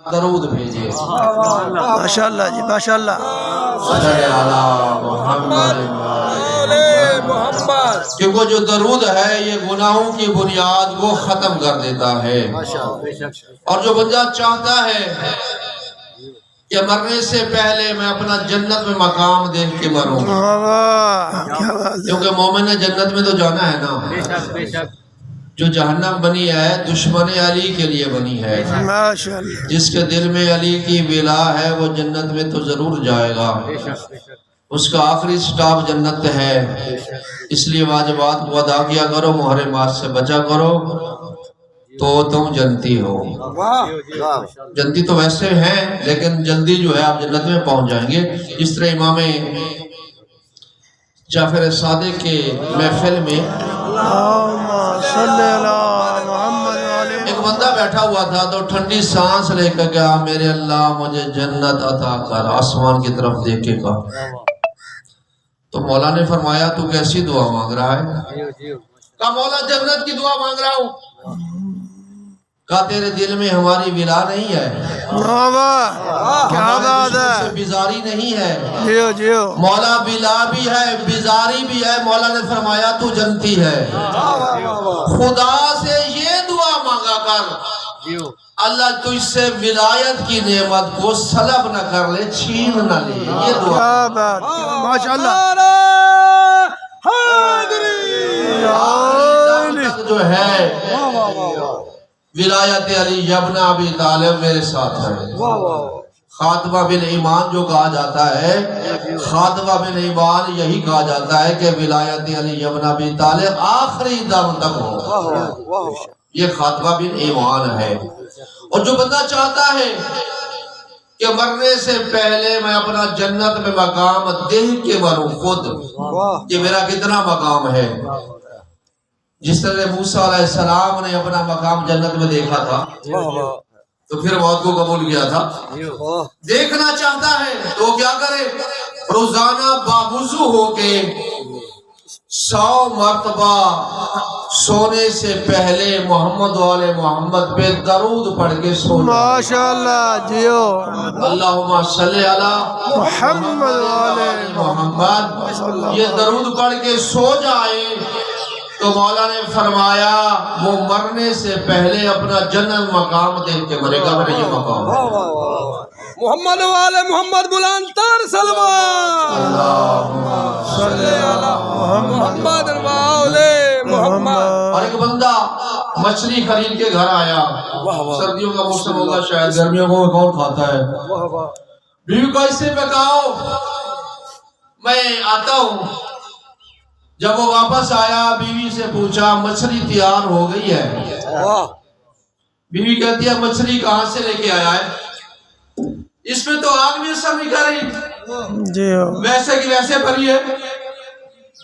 درود بھیجے ماشاءاللہ جی ماشاءاللہ صلی علی محمد کیونکہ جو درود ہے یہ گناہوں کی بنیاد کو ختم کر دیتا ہے اور جو بندہ چاہتا ہے کہ مرنے سے پہلے میں اپنا جنت میں مقام دیکھ کے مروں کیونکہ مومن نے جنت میں تو جانا ہے نا جو جہنم بنی ہے دشمن علی کے لیے بنی ہے ماشاءاللہ جس کے دل میں علی کی ولا ہے وہ جنت میں تو ضرور جائے گا اس کا آخری سٹاپ جنت ہے اس لیے واجبات کو ادا کیا کرو محرمات سے بچا کرو تو تم جنتی ہو جنتی تو ویسے ہیں لیکن جلدی جو ہے آپ جنت میں پہنچ جائیں گے اس طرح امام جعفر صادق کے محفل میں ایک بندہ بیٹھا ہوا تھا تو ٹھنڈی سانس لے کر کہا میرے اللہ مجھے جنت عطا کر آسمان کی طرف دیکھ کے کہا تو مولا نے فرمایا تو کیسی دعا مانگ رہا ہے کہا مولا جنت کی دعا مانگ رہا ہوں کہا تیرے دل میں ہماری ولا نہیں ہے کیا بات ہے بیزاری نہیں ہے جیو جیو مولا ولا بھی ہے بیزاری بھی ہے مولا نے فرمایا تو جنتی ہے خدا سے یہ دعا مانگا کر اللہ تو اس سے ولایت کی نعمت کو سلب نہ کر لے چھین نہ لے یہ دعا کیا بات ماشاءاللہ جو ہے ولایت علی ابن ابی طالب میرے ساتھ ہے خاتمہ بن ایمان جو کہا جاتا ہے خاتمہ بن ایمان یہی کہا جاتا ہے کہ ولایت علی ابن ابی طالب آخری دم تک ہو یہ خاتمہ بن ایمان ہے اور جو بندہ چاہتا ہے کہ مرنے سے پہلے میں اپنا جنت میں مقام دیکھ کے مروں خود کہ میرا کتنا مقام ہے جس طرح موسیٰ علیہ السلام نے اپنا مقام جنت میں دیکھا تھا تو پھر موت کو قبول کیا تھا دیکھنا چاہتا ہے تو کیا کرے روزانہ باوضو ہو کے 100 مرتبہ سونے سے پہلے محمد والے محمد پہ درود پڑھ کے سونا ماشاءاللہ جیو اللہم صلی علی محمد والے محمد یہ درود پڑھ کے سو جائے تو مولا نے فرمایا وہ مرنے سے پہلے اپنا جنت مقام دیکھ کے مرے گا میرا یہ مقام محمد والے محمد بلندر سلمان اللہم صلی علی محمد والے محمد اور ایک بندہ مچھلی خرید کے گھر آیا سردیوں کا موسم ہوگا شاید گرمیوں کو کون کھاتا ہے بیوی کو اس سے پکاؤ میں آتا ہوں جب وہ واپس آیا بیوی سے پوچھا مچھلی تیار ہو گئی ہے بیوی کہتی ہے مچھلی کہاں سے لے کے آیا ہے اس میں تو آگ بھی اثر نہیں کر رہی ویسے کی ویسے پڑی ہے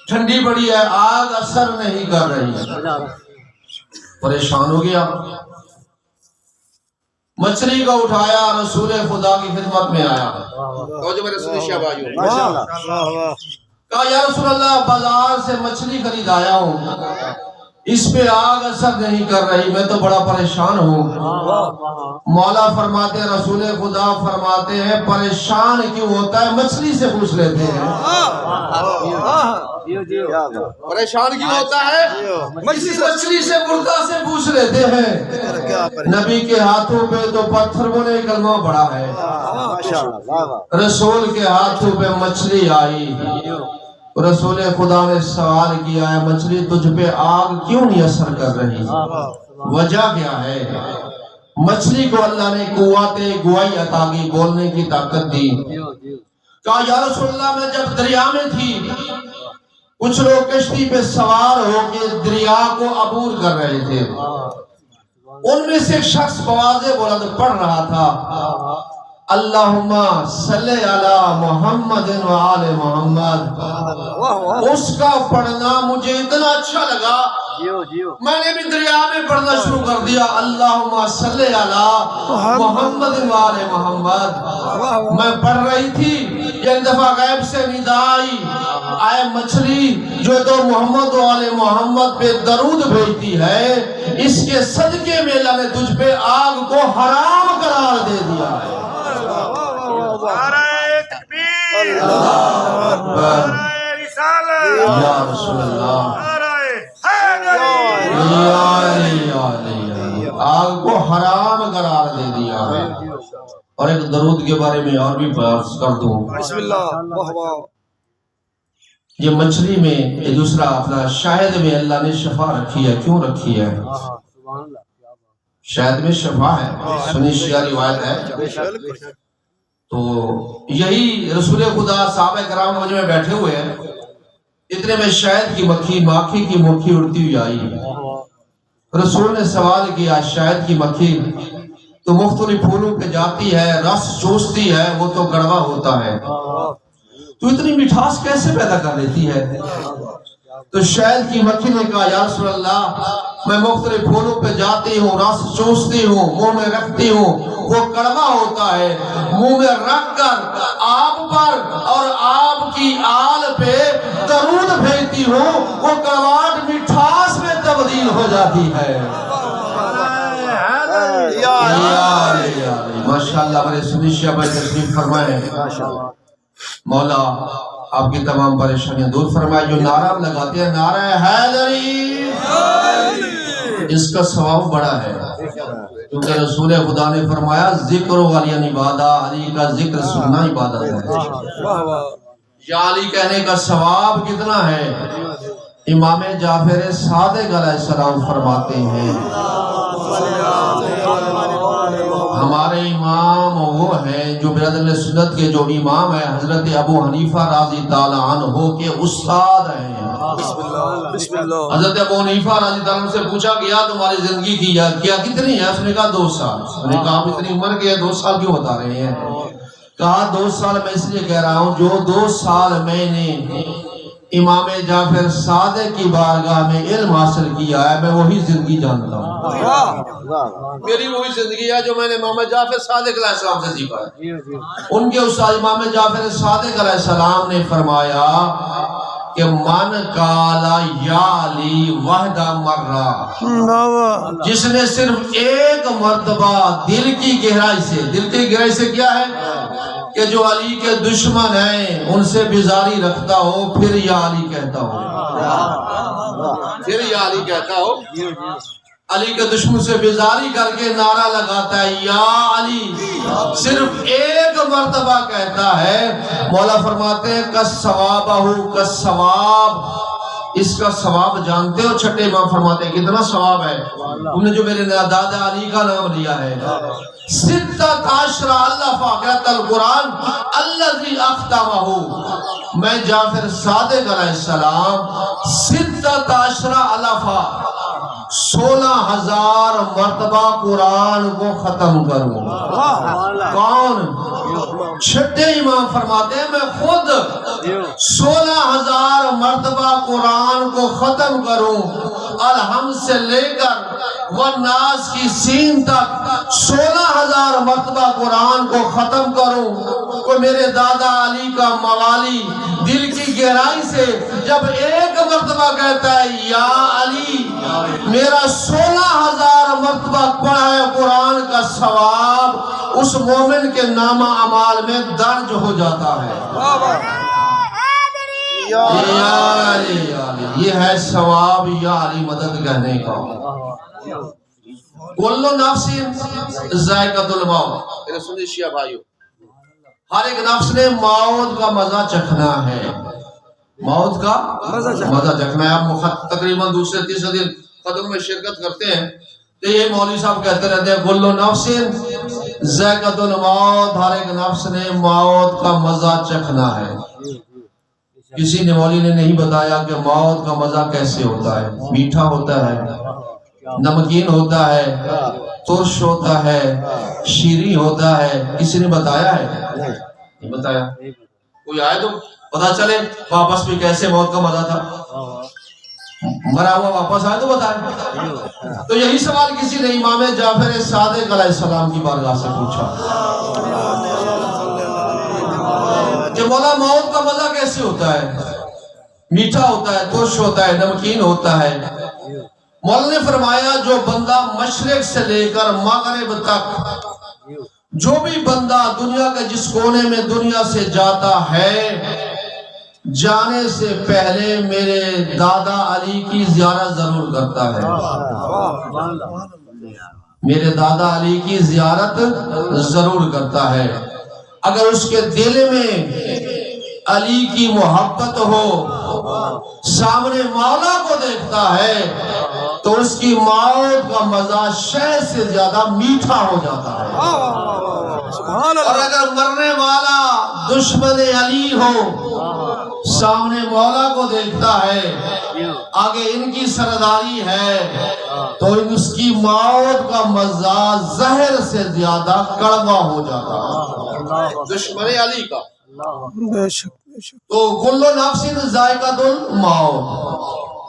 ٹھنڈی پڑی ہے آگ اثر نہیں کر رہی پریشان ہو گیا مچھلی کو اٹھایا رسول خدا کی خدمت میں آیا تو جو میرے سنی شہباز کہا یا رسول اللہ بازار سے مچھلی خرید آیا ہوں اس پہ آگ اثر نہیں کر رہی میں تو بڑا پریشان ہوں مولا فرماتے ہیں رسول خدا فرماتے ہیں پریشان کیوں ہوتا ہے مچھلی سے پوچھ لیتے ہیں پریشان کیوں ہوتا ہے مچھلی سے مردہ سے پوچھ لیتے ہیں نبی کے ہاتھوں پہ تو پتھر بنے کلمہ پڑا ہے رسول کے ہاتھوں پہ مچھلی آئی رسول خدا نے سوال کیا ہے مچھلی تجھ پہ آگ کیوں نہیں اثر کر رہی وجہ کیا ہے مچھلی کو اللہ نے قوت گوئی عطا کی بولنے کی طاقت دی کہا یا رسول اللہ میں جب دریا میں تھی کچھ لوگ کشتی پہ سوار ہو کے دریا کو عبور کر رہے تھے ان میں سے ایک شخص بواضح بلند پڑھ رہا تھا اللہم صلی علی محمد و آل محمد اس کا پڑھنا مجھے اتنا اچھا لگا میں نے بھی دریا میں پڑھنا شروع کر دیا اللہم صلی علی محمد و آل محمد میں پڑھ رہی تھی ایک دفعہ غیب سے ندا آئی آئے مچھلی جو تو محمد و آل محمد پہ درود بھیجتی ہے اس کے صدقے میں اللہ نے تجھ پہ آگ کو حرام قرار دے دیا یا رسول اللہ، آگ کو حرام قرار دے دیا ہے۔ اور ایک درود کے بارے میں اور بھی بحث کر دوں۔ بسم اللہ، واہ واہ، یہ مچھلی میں یہ دوسرا اپنا شہد میں اللہ نے شفا رکھی ہے۔ کیوں رکھی ہے؟ شہد میں شفا ہے، سنی شیعہ روایت ہے۔ تو یہی رسول خدا صحابہ کرام کے مجمع میں بیٹھے ہوئے ہیں، اتنے میں شہد کی مکھی، ماکھی کی مرغی اڑتی ہوئی آئی۔ رسول نے سوال کیا، شہد کی مکھی تو مختلف پھولوں پہ جاتی ہے، رس چوستی ہے، وہ تو کڑوا ہوتا ہے، تو اتنی مٹھاس کیسے پیدا کر لیتی ہے؟ تو شہد کی مکھی نے کہا، یا رسول اللہ، میں مختلف پھولوں پہ جاتی ہوں، رس چوستی ہوں، منہ میں رکھتی ہوں، وہ کڑوا ہوتا ہے، منہ میں رکھ کر آپ پر اور آپ کی آل پہ درود بھیجتی ہوں، وہ کڑواہٹ مٹھاس میں تبدیل ہو جاتی ہے۔ ماشاءاللہ، میرے سنی شیعہ بھائی تشریف فرمائے، مولا آپ کی تمام پریشانیاں دور فرمائے۔ جو نعرہ لگاتے ہیں، نعرہ حیدری، اس کا ثواب بڑا ہے، کیونکہ رسول خدا نے فرمایا ذکر علی عبادہ، علی کا ذکر سننا عبادت ہے۔ یا علی کہنے کا ثواب کتنا ہے؟ امام جعفر صادق علیہ السلام فرماتے ہیں، ہمارے امام وہ ہیں جو برادر سنت کے جو امام ہیں، حضرت ابو حنیفہ رضی اللہ عنہ کے استاد ہیں۔ حضرت ابو حنیفہ رضی اللہ عنہ سے پوچھا گیا تمہاری زندگی کی کیا کتنی ہے؟ اس نے کہا 2 سال۔ اس نے کہا آپ اتنی عمر کی ہے 2 سال کیوں بتا رہے ہیں؟ کہا 2 سال میں اس لیے کہہ رہا ہوں، جو 2 سال میں نے امام جعفر صادق کی بارگاہ میں علم حاصل کیا ہے، میں وہی زندگی جانتا ہوں۔ میری وہی زندگی ہے جو میں نے امام جعفر صادق علیہ السلام سے سیکھا ہے۔ ان کے استاد امام جعفر صادق علیہ السلام نے فرمایا کہ من قالا یا علی وحدہ مرہ، جس نے صرف ایک مرتبہ دل کی گہرائی سے کیا ہے کہ جو علی کے دشمن ہیں ان سے بیزاری رکھتا ہو، پھر یا علی کہتا ہو، علی کے دشمن سے بیزاری کر کے نعرہ لگاتا ہے یا علی، صرف ایک مرتبہ کہتا ہے۔ مولا فرماتے ہیں کالثواب، اس کا ثواب جانتے ہو؟ چھٹے امام فرماتے ہیں کتنا ثواب ہے؟ تم نے جو میرے دادا علی کا نام لیا ہے، 16 الف قرأت القرآن الذی اختمہ، میں جعفر صادق علیہ السلام 16 الف 16,000 مرتبہ قرآن کو ختم کروں۔ کون؟ چھٹے امام فرماتے ہیں میں خود 16,000 مرتبہ قرآن کو ختم کروں، الحمد سے لے کر والناس کی سین تک 16,000 مرتبہ قرآن کو ختم کروں۔ کوئی میرے دادا علی کا موالی دل کی گہرائی سے جب ایک مرتبہ کہتا ہے یا علی، میرا 16,000 مرتبہ پڑھا ہے قرآن کا ثواب اس مومن کے نامہ اعمال میں درج ہو جاتا ہے۔ یا علی، یہ ہے ثواب یا علی مدد کہنے کا۔ کل نفس ذائقۃ الموت، میرے سنی شیعہ بھائیو، ہر ایک نفس نے موت کا مزہ چکھنا ہے، موت کا مزہ چکھنا ہے۔ آپ تقریباً دوسرے تیسرے دن قدم میں شرکت کرتے ہیں تو یہ مولوی صاحب کہتے رہتے ہیں کل نفس ذائقۃ الموت، ہر ایک نفس نے موت کا مزہ چکھنا ہے۔ کسی نے مولوی نے نہیں بتایا کہ موت کا مزہ کیسے ہوتا ہے، میٹھا ہوتا ہے، نمکین ہوتا ہے، ترش ہوتا ہے، شیریں ہوتا ہے، کسی نے بتایا ہے؟ نہیں بتایا۔ کوئی آئے تو پتا چلے واپس بھی کیسے موت کا مزہ تھا، مرا ہوا واپس آئے تو بتائے۔ تو یہی سوال کسی نے امام جعفر صادق علیہ السلام کی بارگاہ سے پوچھا کہ مولا موت کا مزہ کیسے ہوتا ہے، میٹھا ہوتا ہے، ترش ہوتا ہے، نمکین ہوتا ہے؟ مولا نے فرمایا جو بندہ مشرق سے لے کر مغرب تک، جو بھی بندہ دنیا کے جس کونے میں دنیا سے جاتا ہے، جانے سے پہلے میرے دادا علی کی زیارت ضرور کرتا ہے، میرے دادا علی کی زیارت ضرور کرتا ہے۔ اگر اس کے دل میں علی کی محبت ہو، سامنے مولا کو دیکھتا ہے تو اس کی موت کا مزہ شہد سے زیادہ میٹھا ہو جاتا ہے۔ اور اگر مرنے والا دشمن علی ہو، سامنے مولا کو دیکھتا ہے، آگے ان کی سرداری ہے، تو اس کی موت کا مزہ زہر سے زیادہ کڑوا ہو جاتا ہے، دشمن علی کا۔ بے شک بے شک۔ تو کل نفس ذائقۃ الموت،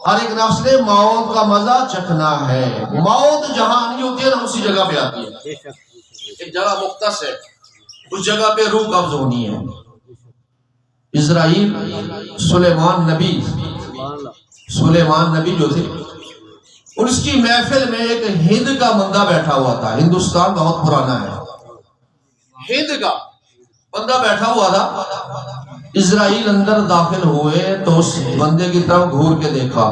ہر ایک نفس نے موت کا مزہ چکھنا ہے۔ موت جہاں نہیں ہوتی ہے نا، اسی جگہ پہ آتی ہے، ایک جگہ مختص ہے، اس جگہ پہ روح قبض ہونی ہے۔ اسرائیل سلیمان نبی جو تھے، اس کی محفل میں ایک ہند کا بندہ بیٹھا ہوا تھا۔ ہندوستان بہت پرانا ہے، ہند کا بندہ بیٹھا ہوا تھا۔ اسرائیل اندر داخل ہوئے تو اس بندے کی طرف گھور کے دیکھا،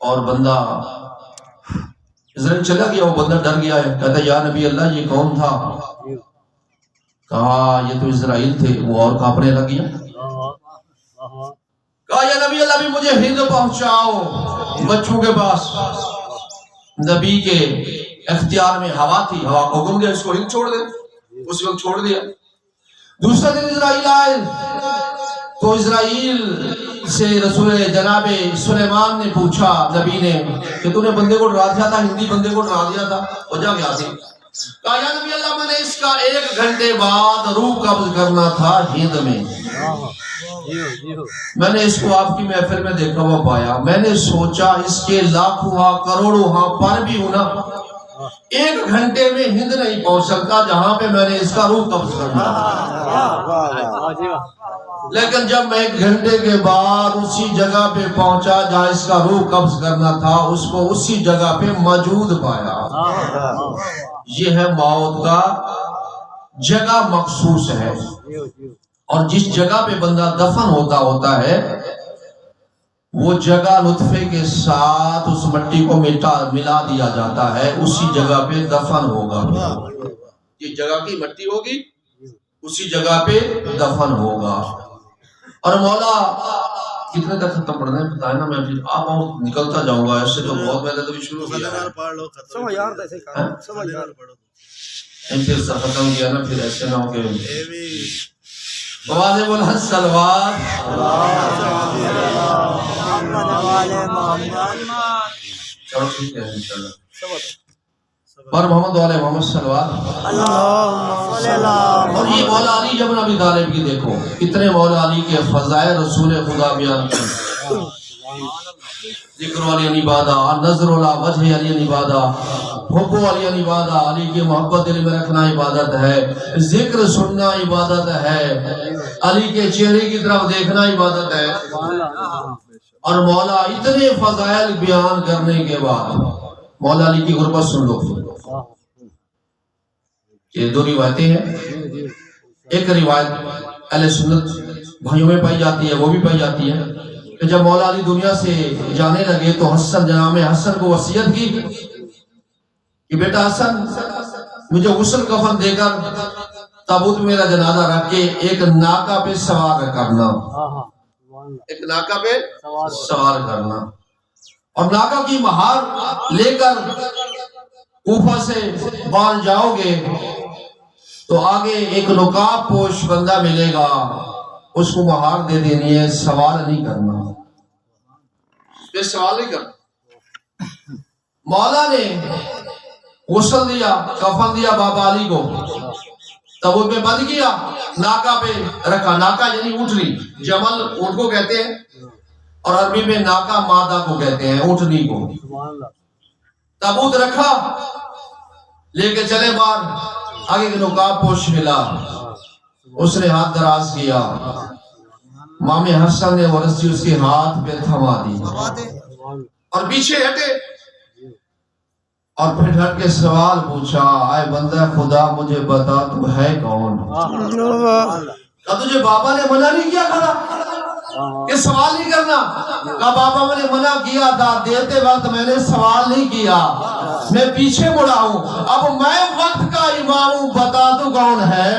اور بندہ اسرائیل چلا گیا، وہ بندہ ڈر گیا ہے، کہتا ہے یا نبی اللہ یہ کون تھا؟ کہا یہ تو اسرائیل تھے، وہ اور کانپنے لگ گیا۔ کہا یا نبی اللہ بھی مجھے ہند پہنچاؤ بچوں کے پاس۔ نبی کے اختیار میں ہوا تھی، ہوا کو حکم دیا اس کو ہند چھوڑ دے، اس وقت چھوڑ دیا۔ دوسرا دن اسرائیل آئے تو اسرائیل سے رسول جناب سلیمان نے پوچھا نبی نے کہ تو نے بندے کو ڈرا دیا تھا، ہندی بندے کو ڈرا دیا تھا، وجہ کیا تھی؟ کہا یا نبی اللہ میں نے اس کا 1 گھنٹے بعد روح قبض کرنا تھا ہند میں، میں نے اس کو آپ کی محفل میں دیکھا ہوا پایا، میں نے سوچا اس کے لاکھوں کروڑوں پر بھی ہونا 1 گھنٹے میں ہند نہیں پہنچ سکتا جہاں پہ میں نے اس کا روح قبض کرنا، لیکن جب میں 1 گھنٹے کے بعد اسی جگہ پہ پہنچا جہاں اس کا روح قبض کرنا تھا، اس کو اسی جگہ پہ موجود پایا۔ یہ ہے موت کا جگہ مخصوص ہے، اور جس جگہ پہ بندہ دفن ہوتا ہے وہ جگہ لطفے کے ساتھ اس مٹی کو ملا دیا جاتا ہے، اسی جگہ پہ دفن ہوگا، یہ جگہ کی مٹی ہوگی اسی جگہ پہ دفن ہوگا۔ اور مولا کتنے تک ختم پڑھنا ہے بتائیں نا، میں پھر آپ نکلتا جاؤں گا، ایسے تو بہت میں نے تو بھی شروع کیا ہے، پھر سے ختم کیا نا، پھر ایسے نہ ہو کہ بوازے بولا سلوات چلو ٹھیک ہے انشاءاللہ پر محمد والے محمد صلوات۔ اور یہ مولا علی جب ابی طالب کی دیکھو کتنے مولا علی کے فضائل رسول خدا بیان کی، ذکر علی عبادہ، نظر علی وجہ علی عبادہ، حب علی عبادہ، علی کی محبت دل میں رکھنا عبادت ہے، ذکر سننا عبادت ہے، علی کے چہرے کی طرف دیکھنا عبادت ہے۔ اور مولا اتنے فضائل بیان کرنے کے بعد مولا علی کی غربت سن لو۔ یہ 2 روایتیں ہیں، ایک روایت اہل سنت بھائیوں میں پائی جاتی ہے، وہ بھی پائی جاتی ہے کہ جب مولا علی دنیا سے جانے لگے تو حسن جناب حسن کو وصیت کی کہ بیٹا حسن مجھے غسل کفن دے کر تابوت میں میرا جنازہ رکھ کے ایک ناکہ پہ سوار کرنا، ایک ناکہ پہ سوار کرنا، اور ناکہ کی مہار لے کر کوفہ سے باہر جاؤ گے تو آگے ایک نقاب پوش بندہ ملے گا، اس کو مہار دے دینی ہے، سوال نہیں کرنا، پھر سوال نہیں کرنا۔ مولا نے غسل دیا، کفن دیا بابا علی کو، تب وہ پہ بند کیا، ناکہ پہ رکھا، ناکہ یعنی اونٹنی، جمل اونٹ کو کہتے ہیں، اور عربی میں ناکہ مادہ کو کہتے ہیں، اونٹنی کو۔ تابوت رکھا، لے کے چلے باہر، آگے کے نقاب پوش ملا، اس نے ہاتھ دراز کیا، امام حسن نے ورسی اس کے ہاتھ پہ تھما دی اور پیچھے ہٹے، اور پھر ہٹ کے سوال پوچھا، اے بندہ خدا مجھے بتا تو ہے کون؟ کہا تجھے بابا نے منع نہیں کیا کھڑا کہ سوال نہیں کرنا؟ کہا بابا میں نے منع کیا تھا، دیتے وقت میں نے سوال نہیں کیا، میں پیچھے مڑا ہوں، اب میں وقت کا امام ہوں، بتا دوں کون ہے؟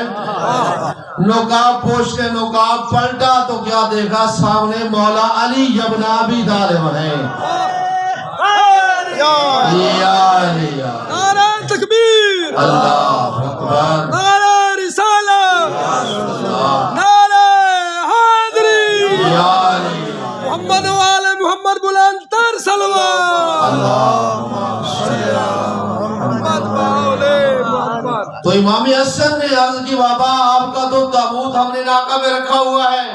نقاب پوش کے نقاب پلٹا تو کیا دیکھا؟ سامنے مولا علی ابن ابی طالب ہے۔ نعرہ تکبیر، اللہ اکبر، نعرہ رسالت، نعرہ حیدری، محمد وآل محمد بلند تر صلوات، محمد وآل محمد۔ تو امام حسن نے عرض کی بابا آپ کا تو تابوت ہم نے ناکہ میں رکھا ہوا ہے۔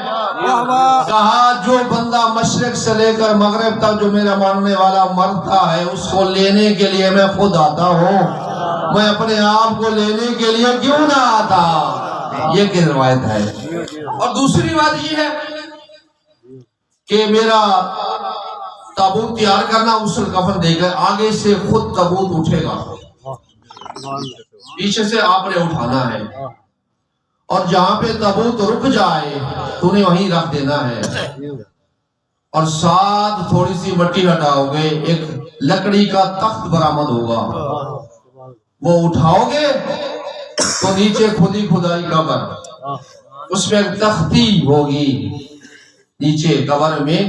کہا جو بندہ مشرق سے لے کر مغرب تک جو میرا ماننے والا مرتا ہے اس کو لینے کے لیے میں خود آتا ہوں، میں اپنے آپ کو لینے کے لیے کیوں نہ آتا؟ یہ کی روایت ہے۔ اور دوسری بات یہ ہے کہ میرا تابوت تیار کرنا، غسل کفن دے کر آگے سے خود تابوت اٹھے گا، پیچھے سے آپ نے اٹھانا ہے، اور جہاں پہ تابوت رک جائے تو نے وہیں رکھ دینا ہے، اور ساتھ تھوڑی سی مٹی ہٹاؤ گے، ایک لکڑی کا تخت برآمد ہوگا، وہ اٹھاؤ گے تو نیچے خودی خدائی قبر، اس میں ایک تختی ہوگی نیچے قبر میں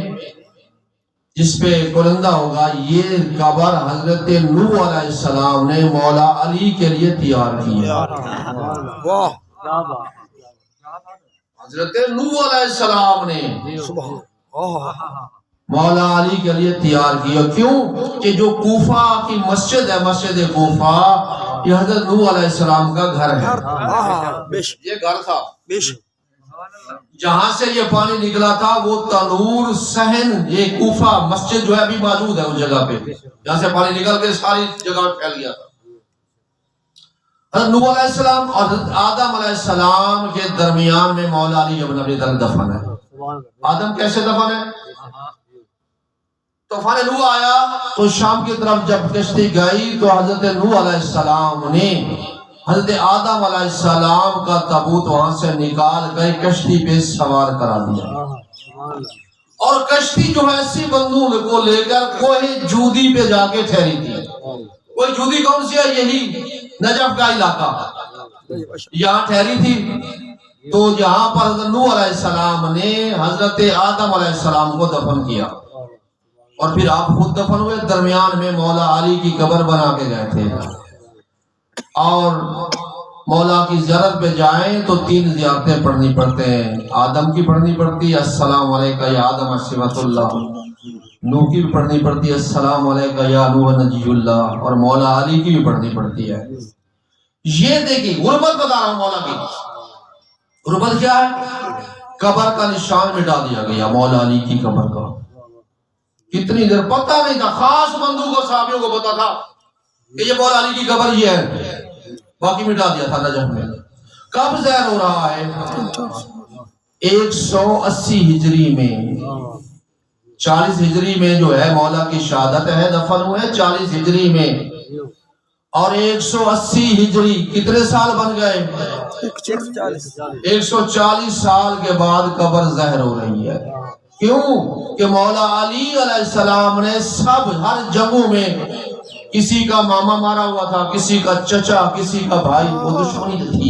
جس پہ کلندہ ہوگا، یہ قبر حضرت نوح علیہ السلام نے مولا علی کے لیے تیار کی ہے۔ حضرت نوح علیہ السلام نے مولا علی کے لیے تیار کیا، کیوں کہ جو کوفہ کی مسجد ہے، مسجد کوفہ، یہ حضرت نوح علیہ السلام کا گھر ہے، یہ گھر تھا، جہاں سے یہ پانی نکلا تھا وہ تنور صحن، یہ کوفہ مسجد جو ہے ابھی موجود ہے اس جگہ پہ، جہاں سے پانی نکل کے ساری جگہ میں پھیل گیا تھا۔ حضرت نوح علیہ السلام اور حضرت آدم علیہ السلام کے درمیان میں مولا علی ابن ابی طالب دفن ہے۔ آدم کیسے دفن ہے؟ طوفان نوح آیا تو شام کی طرف جب کشتی گئی تو حضرت نوح علیہ السلام نے حضرت آدم علیہ السلام کا تابوت وہاں سے نکال کر کشتی پہ سوار کرا دیا، اور کشتی جو ہے اسی بندوق کو لے کر کوہ جودی پہ جا کے ٹھہری تھی۔ کوہ جودی کون سی ہے؟ یہی نجف کا علاقہ، یہاں ٹھہری تھی۔ تو جہاں پر حضرت نوح علیہ السلام نے حضرت آدم علیہ السلام کو دفن کیا، اور پھر آپ خود دفن ہوئے، درمیان میں مولا علی کی قبر بنا کے گئے تھے۔ اور مولا کی زیارت پہ جائیں تو 3 زیارتیں پڑھنی پڑتے ہیں، آدم کی پڑھنی پڑتی ہے السلام علیکہ یا آدم صفۃ اللہ، نوح کی بھی پڑھنی پڑتی ہے السلام علیکہ یا نوح نجی اللہ، اور مولا علی کی بھی پڑھنی پڑتی ہے۔ یہ دیکھیں غربت بتا رہا ہوں، مولا کی غربت کیا ہے؟ قبر کا نشان مٹا دیا گیا مولا علی کی قبر کا۔ کتنی دیر پتہ نہیں تھا، خاص بندوں کو صحابیوں کو پتا تھا کہ یہ مولا علی کی قبر یہ ہے، باقی مٹا دیا تھا نجف میں۔ کب ظاہر ہو رہا ہے؟ 180 ہجری میں، 40 ہجری میں جو ہے مولا کی شہادت ہے، دفن ہوئے 40 ہجری میں، اور 180 ہجری کتنے سال بن گئے؟ 140 سال کے بعد قبر ظاہر ہو رہی ہے۔ کیوں کہ مولا علی علیہ السلام نے سب ہر جنگوں میں کسی کا ماما مارا ہوا تھا، کسی کا چچا، کسی کا بھائی، وہ دشمنی تھی،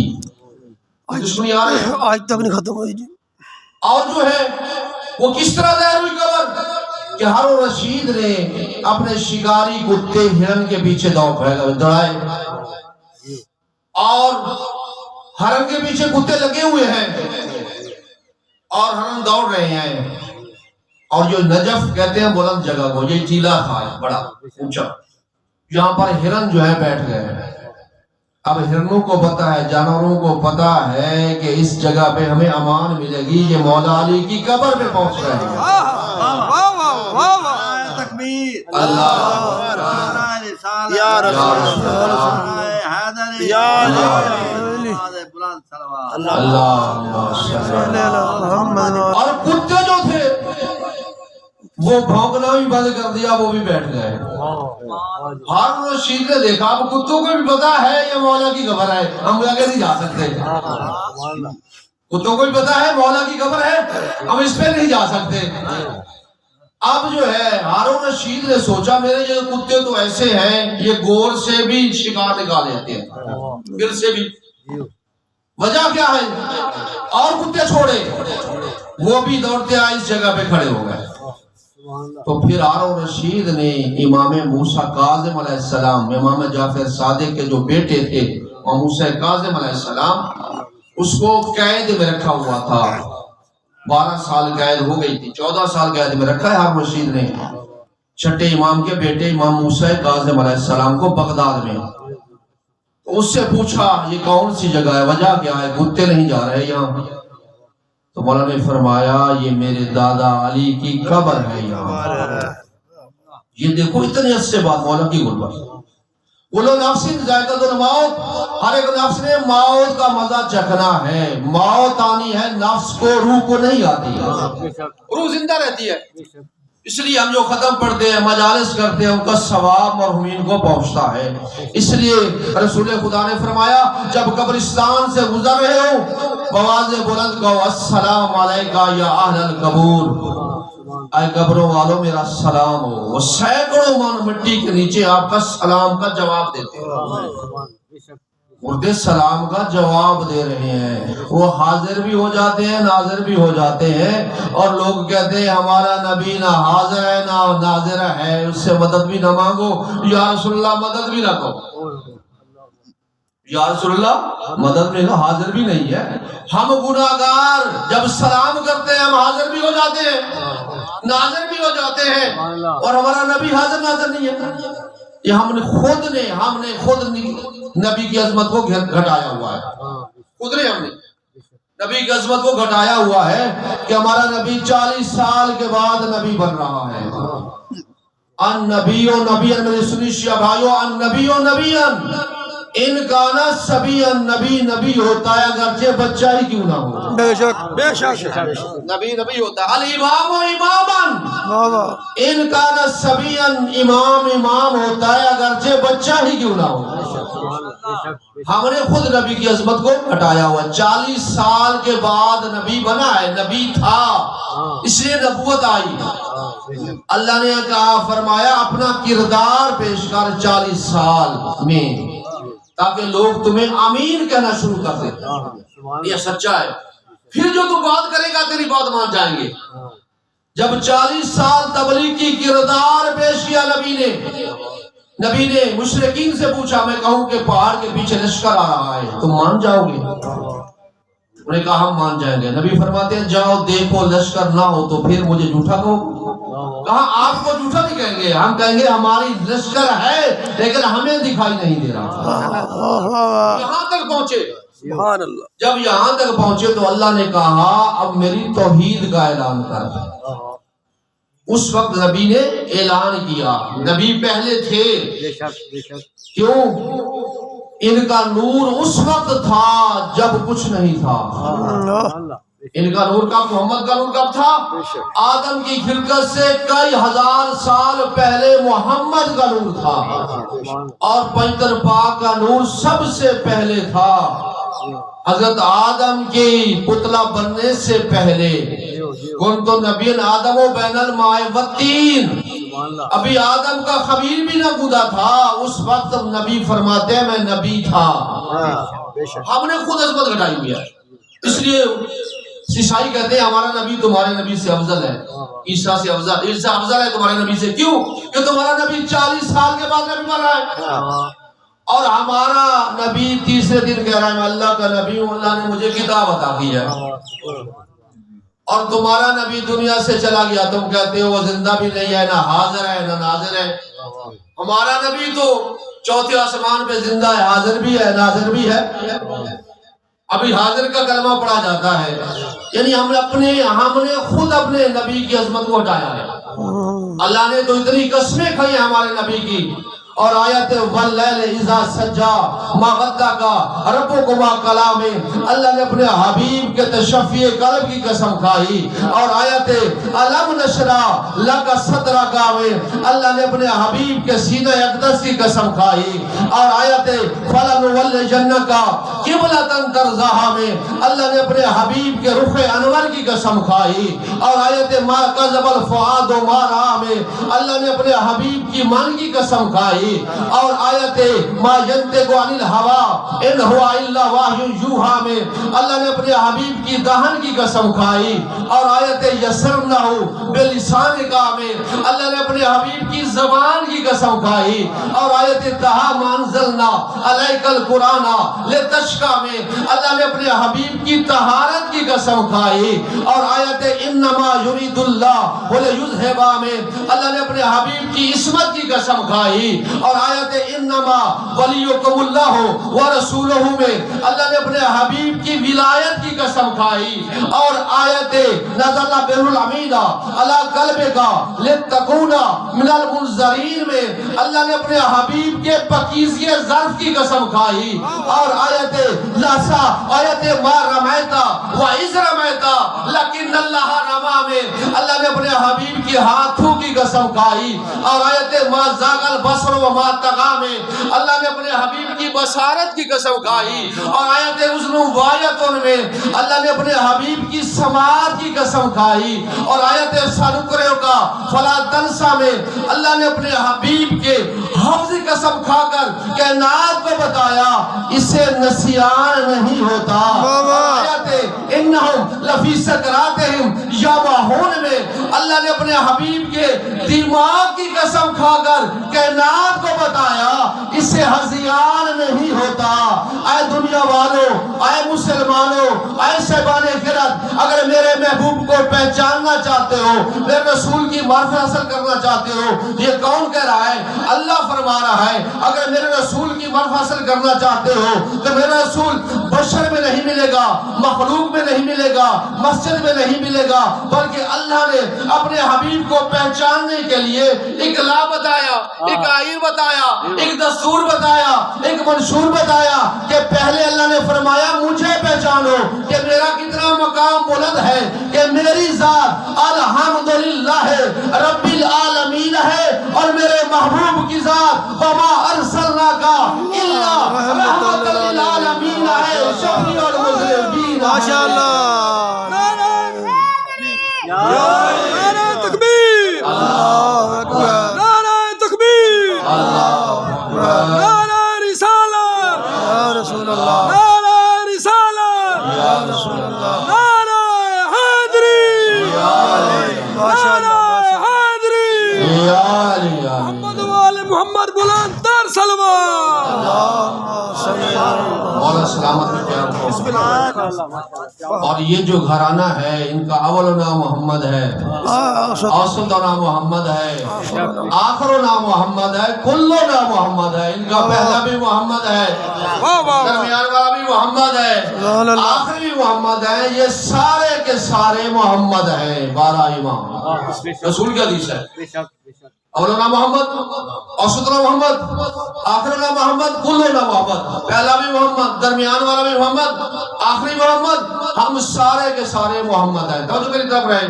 دشمنی آ رہی ہے آج تک نہیں ختم ہوئی جی۔ اور جو ہے وہ کس طرح ظاہر ہوئی قبر کہ ہارون رشید نے اپنے شکاری کتے ہرن کے پیچھے دوڑائے، اور ہرن کے پیچھے کتے لگے ہوئے ہیں اور ہرن دوڑ رہے ہیں، اور جو نجف کہتے ہیں بلند جگہ کو، یہ ٹیلا تھا بڑا اونچا، یہاں پر ہرن جو ہے بیٹھ گئے۔ اب ہرنوں کو پتا ہے، جانوروں کو پتا ہے کہ اس جگہ پہ ہمیں امان ملے گی، یہ مولا علی کی قبر پہ پہنچ رہے ہیں۔ اللہ یا رسول اللہ۔ اور کتے جو تھے وہ بھونکنا بھی بند کر دیا، وہ بھی بیٹھ گئے۔ ہارون رشید نے دیکھا اب کتوں کو بھی پتا ہے یہ مولا کی قبر ہے، ہم آگے نہیں جا سکتے۔ کتوں کو بھی پتا ہے مولا کی قبر ہے، ہم اس پہ نہیں جا سکتے۔ اب جو ہے ہارون رشید نے سوچا میرے یہ کتے تو ایسے ہیں، یہ گور سے بھی شکار نکال لیتے ہیں، گر سے بھی، وجہ کیا ہے؟ اور کتے چھوڑے، وہ بھی دوڑتے آئے اس جگہ پہ کھڑے ہو گئے۔ تو پھر ہارون رشید نے امام موسیٰ کاظم علیہ السلام، امام جعفر صادق کے جو بیٹے تھے، موسیٰ کاظم علیہ السلام، اس کو قید میں رکھا ہوا تھا، 12 سال قید ہو گئی تھی، 14 سال قید میں رکھا ہے ہارون رشید نے چھٹے امام کے بیٹے امام موسیٰ کاظم علیہ السلام کو بغداد میں۔ تو اس سے پوچھا یہ کون سی جگہ ہے، وجہ کیا ہے، کتے نہیں جا رہے یہاں؟ تو مولا نے فرمایا یہ میرے دادا علی کی قبر ہے یہاں۔ یہ دیکھو اتنے عرصے بعد مولا کی غربت۔ کلو نفس ذائقۃ الموت، ہر ایک نفس نے موت کا مزہ چکھنا ہے، موت آنی ہے، نفس کو، روح کو نہیں آتی، روح زندہ رہتی ہے۔ اس لیے ہم جو ختم پڑھتے ہیں، مجالس کرتے ہیں، ان کا ثواب مرحومین کو پہنچتا ہے۔ اس لیے رسول خدا نے فرمایا جب قبرستان سے گزر رہے ہو بآواز بلند کہو السلام علیکہ یا اہل القبور، اے قبروں والوں میرا سلام ہو۔ وہ سینکڑوں من مٹی کے نیچے آپ کا سلام کا جواب دیتے ہیں، مردے سلام کا جواب دے رہے ہیں، وہ حاضر بھی ہو جاتے ہیں، ناظر بھی ہو جاتے ہیں، اور لوگ کہتے ہیں ہمارا نبی نہ حاضر ہے نہ ناظر ہے، اس سے مدد بھی نہ مانگو، یا رسول اللہ مدد بھی نہ کہو، یا رسول اللہ مدد میں حاضر بھی نہیں ہے۔ ہم گناہگار جب سلام کرتے ہیں ہم حاضر بھی ہو جاتے ہیں، ناظر بھی ہو جاتے ہیں، اور ہمارا نبی حاضر ناظر نہیں ہے۔ یہ ہم نے خود نبی کی عظمت کو گھٹایا ہوا ہے، خود نے ہم نے نبی کی عظمت کو گھٹایا ہوا ہے کہ ہمارا نبی 40 سال کے بعد نبی بن رہا ہے۔ ان نبی و نبی، میرے سنی شیعہ بھائیو، ان نبی و نبی ان کانا سبی، نبی نبی ہوتا ہے اگرچہ بچہ ہی کیوں نہ ہو، بے شک نبی نبی ہوتا ہے۔ الامام و امامن ان کانا سبی، امام امام ہوتا ہے اگرچہ بچہ ہی کیوں نہ ہو۔ ہم نے خود نبی کی عظمت کو ہٹایا ہوا، 40 سال کے بعد نبی بنا ہے، نبی تھا اس لیے نبوت آئی۔ اللہ نے کہا فرمایا اپنا کردار پیش کر 40 سال میں، تاکہ لوگ تمہیں امین کہنا شروع کر دیں، یہ سچا ہے، پھر جو تو بات کرے گا تیری بات مان جائیں گے۔ جب 40 سال تبلیغ کی کردار پیش کیا نبی نے مشرکین سے پوچھا میں کہوں کہ پہاڑ کے پیچھے لشکر آ رہا ہے تم مان جاؤ گے؟ انہوں نے کہا ہم مان جائیں گے۔ نبی فرماتے ہیں جاؤ دیکھو لشکر نہ ہو تو پھر مجھے جھوٹا کہو؟ کہا آپ کو جھوٹا نہیں کہیں گے، ہم کہیں گے ہماری لشکر ہے لیکن ہمیں دکھائی نہیں دے رہا۔ یہاں تک پہنچے، جب یہاں تک پہنچے تو اللہ نے کہا اب میری توحید کا اعلان کر۔ اس وقت نبی نے اعلان کیا، نبی پہلے تھے، کیوں؟ ان کا نور اس وقت تھا جب کچھ نہیں تھا۔ ان کا نور کب، محمد کا نور کب تھا؟ آدم کی خلقت سے کئی ہزار سال پہلے محمد کا نور تھا، اور پنجتن پاک کا نور سب سے پہلے تھا۔ حضرت آدم کی پتلا بننے سے پہلے کنت نبی آدم و بین الماء والطین، ابھی آدم کا خمیر بھی نہ گودا تھا، اس وقت نبی فرماتے ہیں میں نبی تھا۔ ہم نے خود عظمت گھٹائی ہوئی ہے، اس لیے عیسائی کہتے ہیں ہمارا نبی تمہارے نبی سے افضل ہے، عیسیٰ سے افضل ہے تمہارے نبی سے، کیوں؟ کہ تمہارا نبی 40 سال کے بعد نبی بن رہا ہے، اور ہمارا نبی تیسرے دن کہہ رہا ہے میں اللہ کا نبی ہوں، اللہ نے مجھے کتاب عطا کی ہے۔ اور تمہارا نبی دنیا سے چلا گیا، تم کہتے ہو وہ زندہ بھی نہیں ہے، نہ حاضر ہے نہ ناظر ہے۔ ہمارا نبی تو چوتھے آسمان پہ زندہ ہے، حاضر بھی ہے ناظر بھی ہے، ابھی حاضر کا کلمہ پڑھا جاتا ہے۔ یعنی ہم نے خود اپنے نبی کی عظمت کو ہٹایا ہے۔ اللہ نے تو اتنی قسمیں کھائی ہیں ہمارے نبی کی، اور آیت واللیل اذا سجا ما ودعک ربکما کلام اللہ نے اپنے حبیب کے تشفی قلب کی قسم کھائی. اور آیت الم نشرح لک صدرک میں اللہ نے اپنے حبیب کے سینہ اقدس کی قسم کھائی. اور آیت فلنولیجنک قبلۃ ترضاھا میں اللہ نے اپنے حبیب کے رخ انور کی قسم کھائی. اور آیت ما کذب الفؤاد ما رأى میں اللہ نے اپنے حبیب کی من کی قسم کھائی. اور آیت ما ینطق عن الہوی ان هو الا وحی یوحی میں اللہ نے اپنے حبیب کی دہن کی قسم کھائی. اور آیت یسرنہ بلسانک میں اللہ نے اپنے حبیب کی زبان کی قسم کھائی. اور آیت طٰہٰ ما انزلنا علیک القرآن لتشقی میں اللہ نے اپنے حبیب کی طہارت کی قسم کھائی. اور آیت انما یرید اللہ لیذھب میں اللہ نے اپنے حبیب کی عصمت کی قسم کھائی. اور آیت انما ولیکم اللہ ورسولہ میں اللہ نے اپنے حبیب کی ولایت کی قسم کھائی. اور آیت نزل بہ الامین علی قلبک لتکون من المنذرین میں اللہ نے اپنے حبیب کے پاکیزگی ظرف کی قسم کھائی. اور آیت لاسا آیت ما رمیت واذ رمیت لیکن اللہ رمی میں اللہ نے اپنے حبیب کے ہاتھوں کی قسم کھائی. اور آیت ما زاغ البصر وما طغی میں اللہ نے اپنے حبیب کی بصارت کی قسم کھائی. اور آیت اذن وایت میں اللہ نے اپنے حبیب کی سماعت کی قسم کھائی. اور آیت سنقرئک فلا تنسیٰ میں اللہ نے اپنے حبیب کے حفظ کی قسم کھا کر کائنات کو بتایا اسے نسیان نہیں ہوتا. آیت انہم لفی سکراتہم یمہون میں اللہ نے اپنے حبیب کے دماغ کی قسم کھا کر کائنات کو بتایا اسے ہذیان نہیں ہوتا. اے دنیا والوں، اے مسلمانوں، اے صاحبان خرد، اگر میرے محبوب کو پہچاننا چاہتے ہو، میرے رسول کی معرفت حاصل کرنا چاہتے ہو، یہ کون کہہ رہا ہے؟ اللہ فرما رہا ہے. اگر میرے رسول کی معرفت حاصل کرنا چاہتے ہو تو میرا رسول بشر میں نہیں ملے گا، مخلوق میں نہیں ملے گا، مسجد میں نہیں ملے گا، بلکہ اللہ نے اپنے حبیب کو پہچاننے کے لیے ایک لا بتایا، ایک آئین بتایا، ایک دستور بتایا، ایک منشور بتایا کہ پہلے اللہ نے فرمایا مجھے پہچانو کہ میرا کتنا مقام بلند ہے، کہ میری ذات الحمدللہ رب العالمین ہے، اور میرے محبوب کی ذات وما ارسلناک الا رحمت للعالمین ہے، شفیع المذنبین. ماشاءاللہ. نعرہ تکبیر، اللہ اکبر. نعرہ تکبیر، اللہ اکبر. نعرہ رسالت، یا رسول اللہ، نعرہ رسالت، یا رسول اللہ. نعرہ حیدری، ماشاءاللہ. نعرہ حیدری. یا علی یا علی. محمد وآل محمد بلند تر سلوات. اللہم صلی اللہ. مولا سلامت رکھے آپ کو. اور یہ جو گھرانہ ہے ان کا اول نام محمد ہے، اوسط نام محمد ہے، آخر نام محمد ہے، کلو نام محمد ہے. ان کا پہلا بھی محمد ہے، واہ واہ، درمیان والا بھی محمد ہے، آخر بھی محمد ہے. یہ سارے کے سارے محمد ہیں. 12 امام رسول کی حدیث ہے. اول نام محمد، اوسط نام محمد، آخر نام محمد، کلو نام محمد. پہلا بھی محمد، درمیان والا بھی محمد، آخری محمد. ہم سارے کے سارے محمد ہیں. توجہ میری طرف رہے.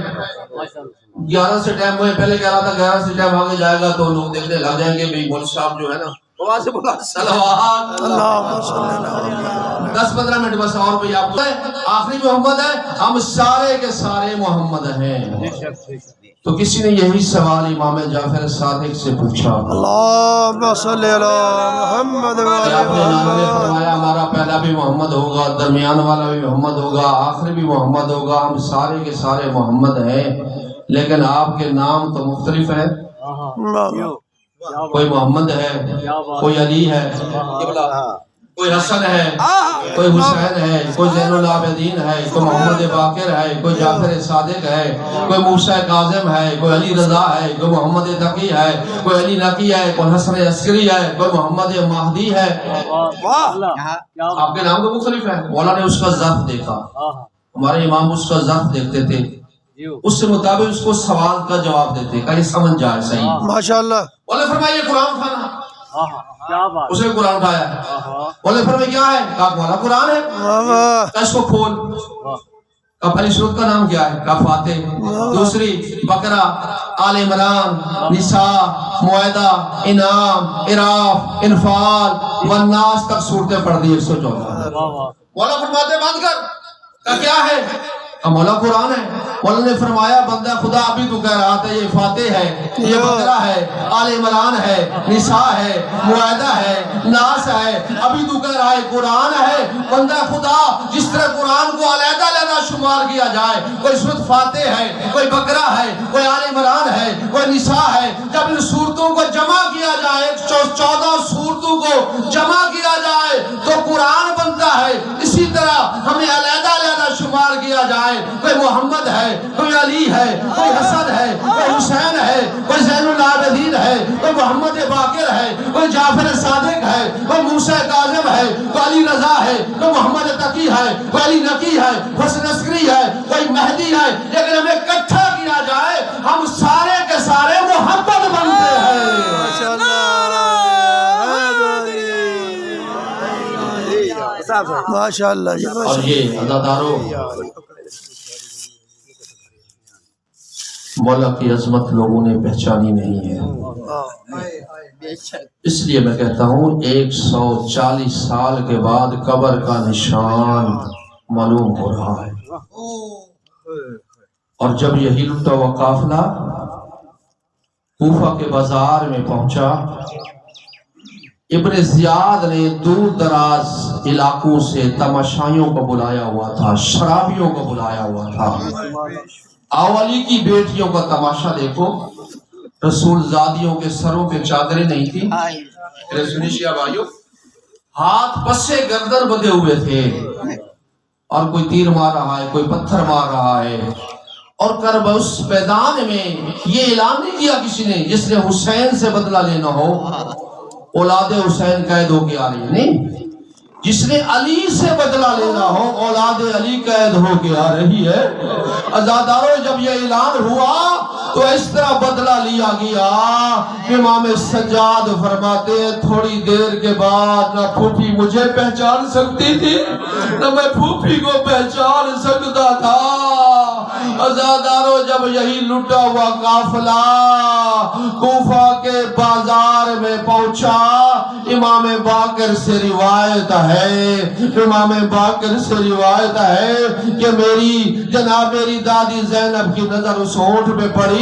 11 سے ٹائم ہوئے، پہلے کہہ رہا تھا 11 سے ٹائم آگے جائے گا تو لوگ دیکھنے لگ جائیں گے بھی مول صاحب جو ہے نا آواز سے بولا صلوات. اللہم صلی اللہ. 10-15 منٹ بس اور بھی آپ کو. آخری محمد ہے، ہم سارے کے سارے محمد ہیں. تو کسی نے یہی سوال امام جعفر صادق سے پوچھا، اللہم صلی اللہ محمد کہ آپ نے نانا نے وعلی. فرمایا ہمارا پہلا بھی محمد ہوگا، درمیان والا بھی محمد ہوگا، آخری بھی محمد ہوگا، ہم سارے کے سارے محمد ہیں، لیکن آپ کے نام تو مختلف ہیں. کوئی محمد ہے، کوئی علی ہے، کوئی حسن ہے، کوئی حسین ہے، کوئی زین العابدین ہے، کوئی محمد باقر ہے، کوئی جعفر صادق ہے، کوئی موسیٰ کاظم ہے، کوئی علی رضا ہے، کوئی محمد تقی ہے، کوئی علی نقی ہے، کوئی حسن عسکری ہے، کوئی محمد مہدی ہے. آپ کے نام تو مختلف ہیں. مولا نے اس کا ظرف دیکھا. ہمارے امام اس کا ظرف دیکھتے تھے، اس سے مطابق اس کو سوال کا جواب دیتے کہ یہ سمجھ جائے صحیح. ماشاءاللہ. مولا فرمایا یہ قرآن تھا نا، اسے قرآن اٹھایا, بولے پھر میں کیا ہے, کہا مولا قرآن ہے, کہا اس کو کھول, کہا پہلی سورت کا نام کیا ہے, کہا فاتح, دوسری بقرہ, آل عمران, نساء, معاہدہ, انعام, اعراف, انفال والناس تک صورتیں پڑھ دی 114. مولا فرماتے بند کر, کہا کیا ہے, کہا مولا قرآن ہے. مولا نے فرمایا بندہ خدا ابھی تو کہہ رہا تھا یہ فاتح ہے, یہ بقرہ ہے, آل عمران ہے, نساء ہے, معاہدہ ہے, ناس ہے, ابھی تو کہہ رہا ہے قرآن ہے. بندہ خدا جس طرح قرآن کو علیحدہ علیحدہ شمار کیا جائے, کوئی سورت فاتح ہے, کوئی بقرہ ہے, کوئی آل عمران ہے, کوئی نساء ہے, جب ان صورتوں کو جمع کیا جائے, 14 صورتوں کو جمع کیا جائے تو قرآن بنتا ہے. اسی طرح ہمیں علیحدہ علیحدہ شمار کیا جائے, کوئی محمد ہے, کوئی علی ہے, کوئی حسن ہے, کوئی حسین ہے, کوئی زین العابدین ہے, کوئی محمد باقر ہے, کوئی جعفر صادق ہے, کوئی موسیٰ کاظم ہے, کوئی علی رضا ہے, کوئی محمد تقی ہے, کوئی علی نقی ہے, حسن عسکری ہے, کوئی مہدی ہے. لیکن ہمیں اکٹھا کیا جائے ہم سارے کے سارے محمد بنتے ہیں. ماشاء اللہ. اور یہ اللہ دارو مولا کی عظمت لوگوں نے پہچانی نہیں ہے. اس لیے میں کہتا ہوں 140 سال کے بعد قبر کا نشان معلوم ہو رہا ہے. اور جب یہی لٹا ہوا قافلہ کوفہ کے بازار میں پہنچا, ابن زیاد نے دور دراز علاقوں سے تماشائیوں کو بلایا ہوا تھا, شرابیوں کو بلایا ہوا تھا. آؤ علی کی بیٹیوں کا تماشا دیکھو. رسول زادیوں کے سروں پہ چادریں نہیں تھی, میرے سنی شیعہ بھائیوں, ہاتھ پسے گردن بندھے ہوئے تھے, اور کوئی تیر مار رہا ہے, کوئی پتھر مار رہا ہے. اور کربلا اس میدان میں یہ اعلان نہیں کیا کسی نے, جس نے حسین سے بدلہ لینا ہو اولاد حسین قید ہو کے آ رہی ہے, نہیں, جس نے علی سے بدلہ لینا ہو اولاد علی قید ہو کے آ رہی ہے. عزاداروں جب یہ اعلان ہوا تو اس طرح بدلہ لیا گیا. امام سجاد فرماتے ہیں تھوڑی دیر کے بعد نہ پھوپھی مجھے پہچان سکتی تھی, نہ میں پھوپھی کو پہچان سکتا تھا. عزاداروں جب یہی لٹا ہوا قافلہ کوفہ کے بازار میں پہنچا, امام باقر سے روایت ہے, امام باقر سے روایت ہے کہ میری دادی زینب کی نظر اس اونٹ پہ پڑی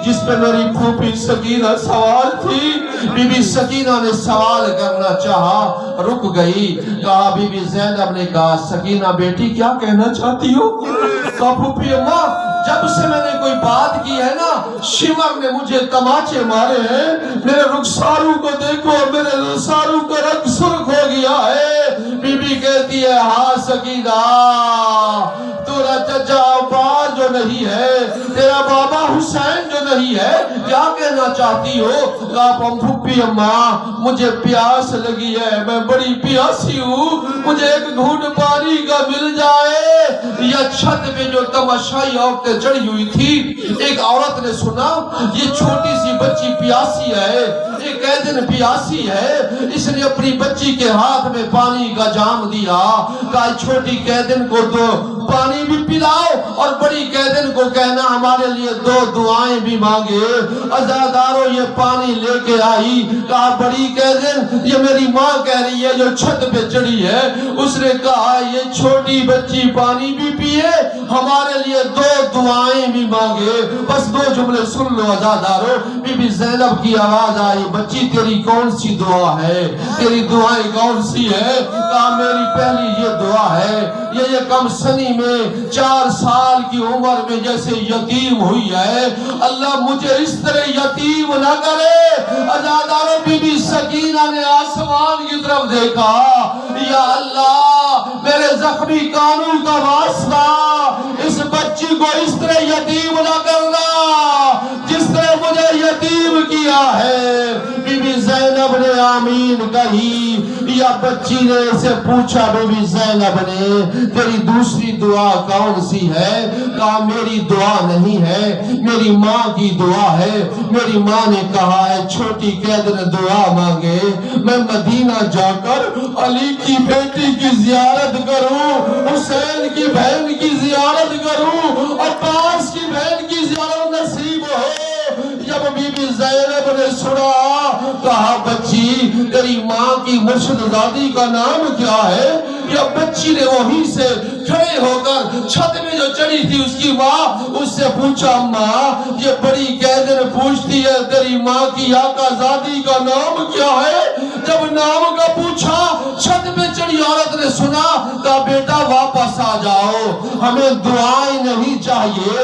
جس پہ میری پھوپھی سکینہ سوار تھی. بی بی سکینہ نے سوال کرنا چاہا, رک گئی. کہا بی بی زینب نے کہا سکینہ بیٹی کیا کہنا چاہتی ہو؟ کہا پھوپھی اماں جب سے میں نے کوئی بات کی ہے نا شمر نے مجھے تماچے مارے ہیں. میرے رخسارو کو دیکھو, میرے رخسارو کا رنگ سرخ ہو گیا ہے. بی بی کہتی ہے ہاں سکینہ تیرا چچا عباس جو نہیں ہے, تیرا بابا حسین جو نہیں ہے, کیا کہنا چاہتی ہو؟ کہا پھوپھی اماں مجھے پیاس لگی ہے, میں بڑی پیاسی ہوں, مجھے ایک گھونٹ پانی کا مل جائے. یا چھت پہ جو تماشائی عورتیں چڑھی ہوئی تھی, ایک عورت نے سنا یہ چھوٹی سی بچی پیاسی ہے, یہ قیدن پیاسی ہے, اس نے اپنی بچی کے ہاتھ میں پانی کا جام دیا. کہا چھوٹی قیدن کو تو پانی بھی پلاؤ اور بڑی قیدن کو کہنا ہمارے لیے 2 دعائیں بھی مانگے. عزاداروں یہ پانی لے کے آئی. کہا بڑی قیدن یہ میری ماں کہہ رہی ہے جو چھت پہ چڑھی ہے, اس نے کہا یہ چھوٹی بچی پانی بھی پیے ہمارے لیے 2 دعائیں بھی مانگے. بس 2 جملے سن لو عزاداروں. بی بی زینب کی آواز آئی, بچی تیری کون سی دعا ہے, تیری دعائیں کون سی ہے؟ کہا میری پہلی یہ دعا ہے, یہ کم سنی میں 4 سال کی عمر میں جیسے یتیم ہوئی ہے, اللہ مجھے اس طرح یتیم نہ کرے. عزاداروں بی بی سکینہ نے آسمان کی طرف دیکھا, یا اللہ میرے زخمی کانوں کا واسطہ اس بچی کو اس طرح یتیم نہ کرنا جس طرح مجھے یتیم کیا ہے. بی بی زینب زینب نے آمین کہی یا بچی نے اسے پوچھا بی بی زینب نے تیری دوسری دعا کون سی ہے؟ کہا میری دعا نہیں ہے، میری ماں کی دعا ہے۔ میری ماں نے کہا ہے چھوٹی قیدر دعا مانگے میں مدینہ جا کر علی کی بیٹی کی زیارت کروں، حسین کی بہن کی زیارت کروں، عباس کی بہن کی زیارت نصیب ہو۔ جب بی بی زینب نے سنا کہا بچی تیری ماں کی مرشد زادی کا نام کیا ہے؟ یا بچی نے وہیں سے کھڑے ہو کر چھت میں جو چڑھی تھی اس کی ماں اس سے پوچھا ماں یہ بڑی قیدر پوچھتی ہے تیری ماں کی آقا زادی کا نام کیا ہے؟ جب نام کا پوچھا چھت میں چڑھی عورت نے سنا کہا بیٹا واپس آ جاؤ، ہمیں دعائیں نہیں چاہیے۔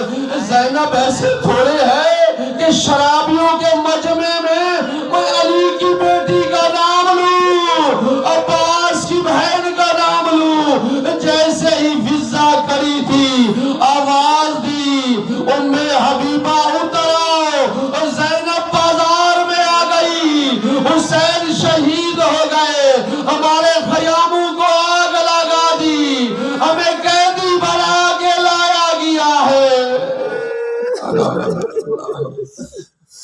زینب ایسے تھوڑے ہے کہ شرابیوں کے مجمع میں